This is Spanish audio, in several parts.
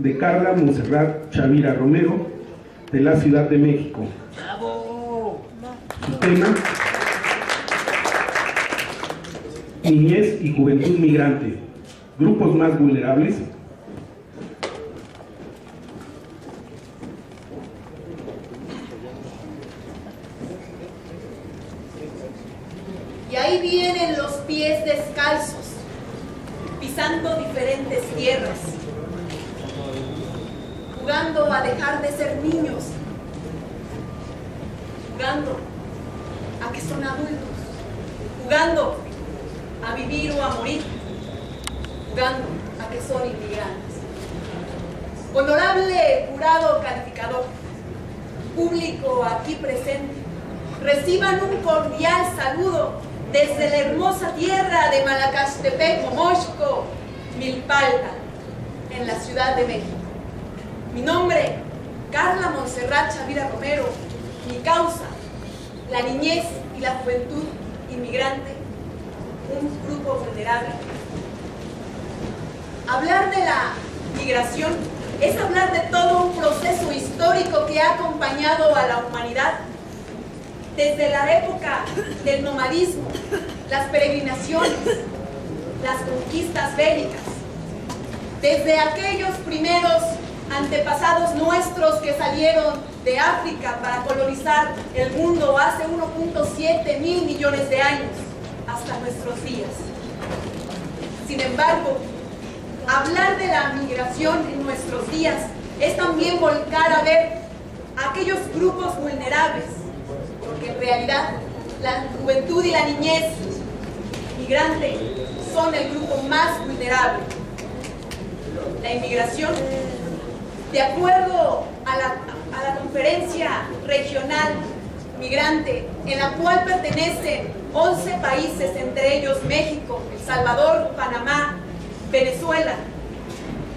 de Carla Montserrat Chavira Romero, de la Ciudad de México. Su tema: niñez y juventud migrante, grupos más vulnerables. Y ahí vienen los pies descalzos, pisando diferentes tierras, jugando a dejar de ser niños, jugando a que son adultos, jugando a vivir o a morir, jugando a que son inmigrantes. Honorable jurado calificador, público aquí presente, reciban un cordial saludo desde la hermosa tierra de Malacaxtepec, Momoxco, Milpalta, en la Ciudad de México. Mi nombre, Carla Montserrat Chavira Romero. Mi causa, la niñez y la juventud inmigrante, un grupo vulnerable. Hablar de la migración es hablar de todo un proceso histórico que ha acompañado a la humanidad desde la época del nomadismo, las peregrinaciones, las conquistas bélicas, desde aquellos primeros antepasados nuestros que salieron de África para colonizar el mundo hace 1.7 mil millones de años hasta nuestros días. Sin embargo, hablar de la migración en nuestros días es también volcar a ver a aquellos grupos vulnerables, porque en realidad la juventud y la niñez migrante son el grupo más vulnerable. La inmigración, de acuerdo a la conferencia regional migrante, en la cual pertenecen 11 países, entre ellos México, El Salvador, Panamá, Venezuela,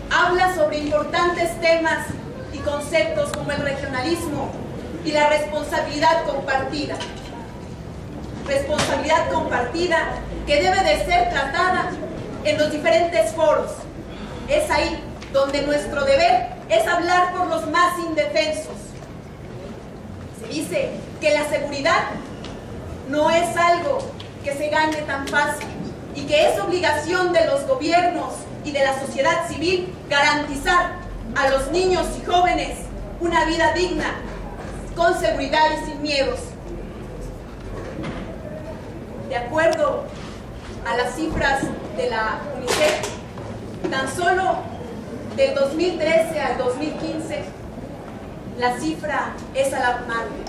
habla sobre importantes temas y conceptos como el regionalismo y la responsabilidad compartida. Responsabilidad compartida que debe de ser tratada en los diferentes foros. Es ahí donde nuestro deber es hablar por los más indefensos. Se dice que la seguridad no es algo que se gane tan fácil y que es obligación de los gobiernos y de la sociedad civil garantizar a los niños y jóvenes una vida digna, con seguridad y sin miedos. De acuerdo a las cifras de la UNICEF, tan solo del 2013 al 2015, la cifra es alarmante.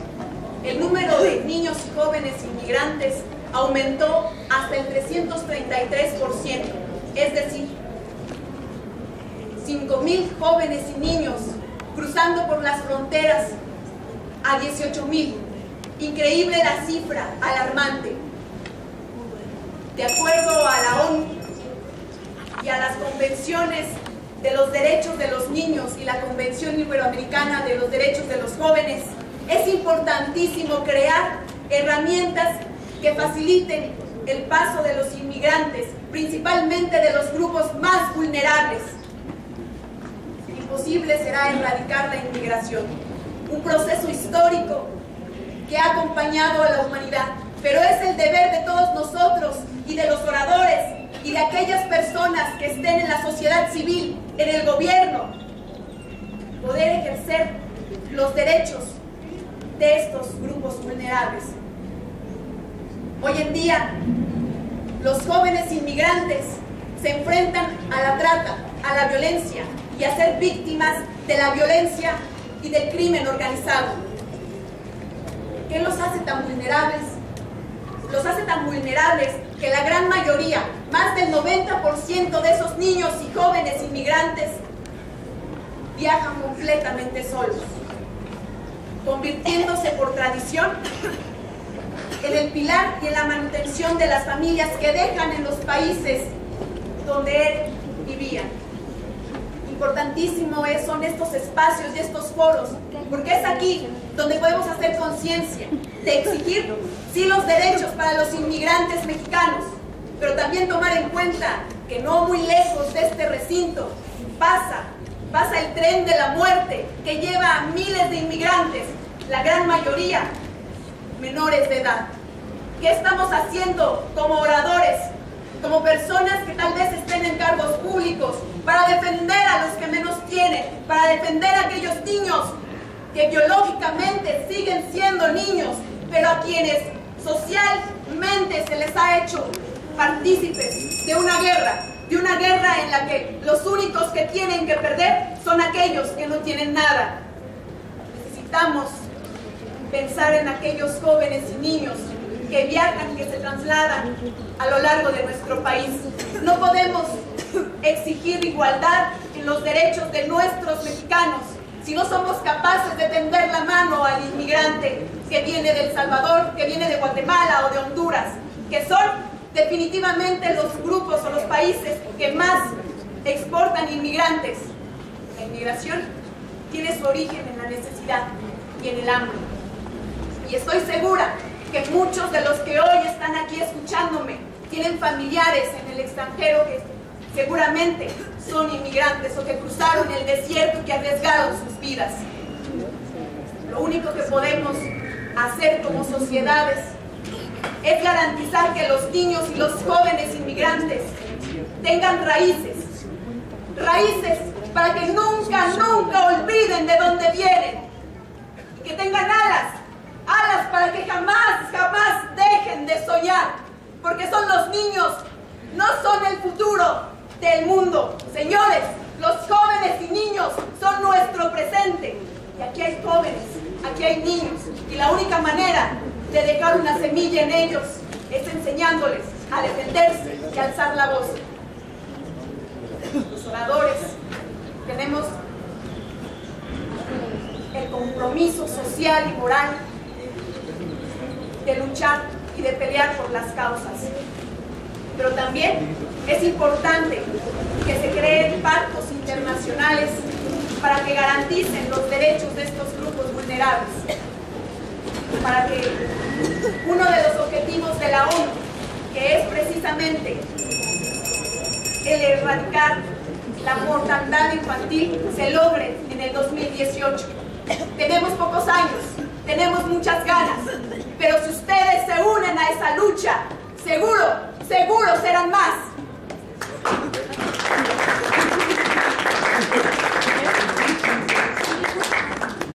El número de niños y jóvenes inmigrantes aumentó hasta el 333%, es decir, 5.000 jóvenes y niños cruzando por las fronteras a 18.000. Increíble la cifra, alarmante. De acuerdo a la ONU y a las convenciones de los derechos de los niños y la Convención Iberoamericana de los Derechos de los Jóvenes, es importantísimo crear herramientas que faciliten el paso de los inmigrantes, principalmente de los grupos más vulnerables. Imposible será erradicar la inmigración, un proceso histórico que ha acompañado a la humanidad, pero es el deber de todos nosotros y de los oradores y de aquellas personas que estén en la sociedad civil, en el gobierno, poder ejercer los derechos de estos grupos vulnerables. Hoy en día, los jóvenes inmigrantes se enfrentan a la trata, a la violencia y a ser víctimas de la violencia y del crimen organizado. ¿Qué los hace tan vulnerables? Los hace tan vulnerables que la gran mayoría, más del 90% de esos niños y jóvenes inmigrantes, viajan completamente solos, convirtiéndose por tradición en el pilar y en la manutención de las familias que dejan en los países donde vivían. Importantísimo son estos espacios y estos foros, porque es aquí donde podemos hacer conciencia de exigir, sí, los derechos para los inmigrantes mexicanos, pero también tomar en cuenta que no muy lejos de este recinto pasa el tren de la muerte que lleva a miles de inmigrantes, la gran mayoría menores de edad. ¿Qué estamos haciendo como oradores, como personas que tal vez estén en cargos públicos, para defender a los que menos tienen, para defender a aquellos niños que biológicamente siguen siendo niños, pero a quienes socialmente se les ha hecho partícipes de una guerra en la que los únicos que tienen que perder son aquellos que no tienen nada? Necesitamos pensar en aquellos jóvenes y niños que viajan, que se trasladan a lo largo de nuestro país. No podemos exigir igualdad en los derechos de nuestros mexicanos si no somos capaces de tender la mano al inmigrante que viene de El Salvador, que viene de Guatemala o de Honduras, que son definitivamente los grupos o los países que más exportan inmigrantes. La inmigración tiene su origen en la necesidad y en el hambre. Y estoy segura que muchos de los que hoy están aquí escuchándome tienen familiares en el extranjero que seguramente son inmigrantes o que cruzaron el desierto y que arriesgaron sus vidas. Lo único que podemos hacer como sociedades es garantizar que los niños y los jóvenes inmigrantes tengan raíces para que nunca olviden de dónde vienen, y que tengan alas para que jamás dejen de soñar, porque son los niños, no son el futuro del mundo. Señores, los jóvenes y niños son nuestro presente, y aquí hay jóvenes, aquí hay niños, y la única manera de dejar una semilla en ellos es enseñándoles a defenderse y a alzar la voz. Los oradores tenemos el compromiso social y moral de luchar y de pelear por las causas, pero también es importante que se creen pactos internacionales para que garanticen los derechos de estos grupos vulnerables, para que uno de los objetivos de la ONU, que es precisamente el erradicar la mortandad infantil, se logre en el 2018. Tenemos pocos años, tenemos muchas ganas, pero si ustedes se unen a esa lucha, seguro serán más.